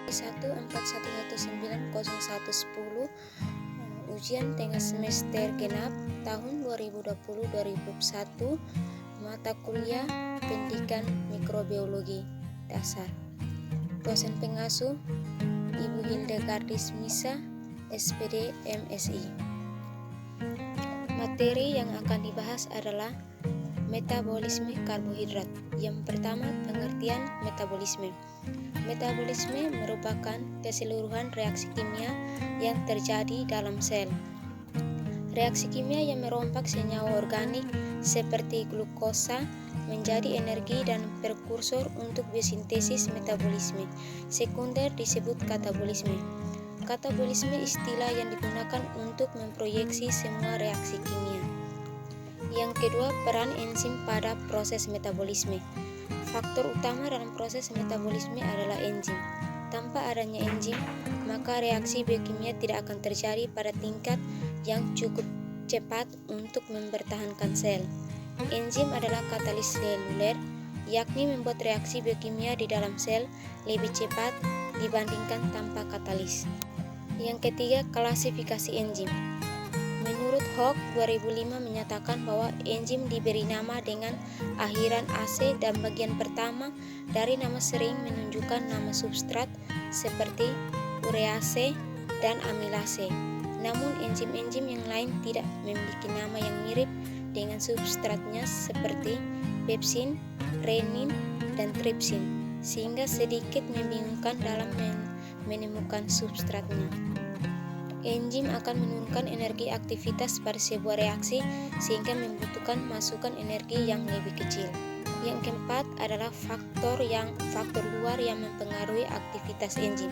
141190110 ujian tengah semester genap tahun 2020-2021 mata kuliah pendidikan mikrobiologi dasar. Dosen pengasuh Ibu Hildegardis Misa, SPD MSI. Materi yang akan dibahas adalah metabolisme karbohidrat. Yang pertama, pengertian metabolisme. Metabolisme merupakan keseluruhan reaksi kimia yang terjadi dalam sel. Reaksi kimia yang merompak senyawa organik seperti glukosa menjadi energi dan prekursor untuk biosintesis metabolisme. Sekunder disebut katabolisme. Katabolisme istilah yang digunakan untuk memproyeksi semua reaksi kimia. Yang kedua, peran enzim pada proses metabolisme. Faktor utama dalam proses metabolisme adalah enzim. Tanpa adanya enzim, maka reaksi biokimia tidak akan terjadi pada tingkat yang cukup cepat untuk mempertahankan sel. Enzim adalah katalis seluler, yakni membuat reaksi biokimia di dalam sel lebih cepat dibandingkan tanpa katalis. Yang ketiga, klasifikasi enzim. Menurut Hock 2005 menyatakan bahwa enzim diberi nama dengan akhiran AC dan bagian pertama dari nama sering menunjukkan nama substrat seperti urease dan amilase. Namun enzim-enzim yang lain tidak memiliki nama yang mirip dengan substratnya seperti pepsin, renin, dan tripsin, sehingga sedikit membingungkan dalam menemukan substratnya. Enzim akan menurunkan energi aktivitas pada sebuah reaksi sehingga membutuhkan masukan energi yang lebih kecil. Yang keempat adalah faktor luar yang mempengaruhi aktivitas enzim.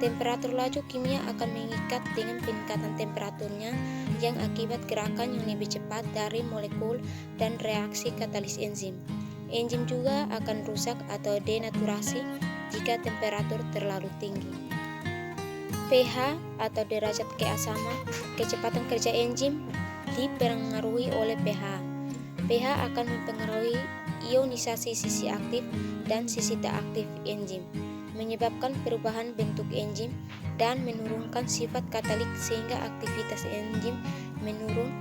Temperatur laju kimia akan mengikat dengan peningkatan temperaturnya yang akibat gerakan yang lebih cepat dari molekul dan reaksi katalis enzim. Enzim juga akan rusak atau denaturasi jika temperatur terlalu tinggi. pH atau derajat keasaman, kecepatan kerja enzim dipengaruhi oleh pH. pH akan mempengaruhi ionisasi sisi aktif dan sisi tak aktif enzim, menyebabkan perubahan bentuk enzim dan menurunkan sifat katalik sehingga aktivitas enzim menurun.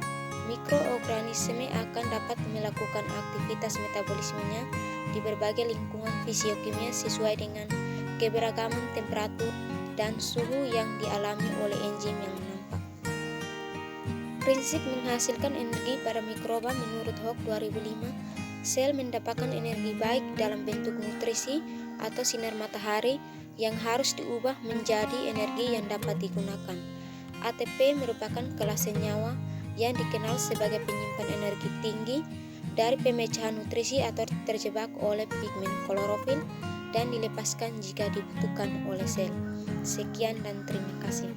Mikroorganisme akan dapat melakukan aktivitas metabolismenya di berbagai lingkungan fisiokimia sesuai dengan keberagaman temperatur dan suhu yang dialami oleh enzim yang nampak. Prinsip menghasilkan energi pada mikroba menurut Hock 2005, sel mendapatkan energi baik dalam bentuk nutrisi atau sinar matahari yang harus diubah menjadi energi yang dapat digunakan. ATP merupakan kelas senyawa yang dikenal sebagai penyimpan energi tinggi dari pemecahan nutrisi atau terjebak oleh pigmen klorofil dan dilepaskan jika dibutuhkan oleh sel. Sekian dan terima kasih.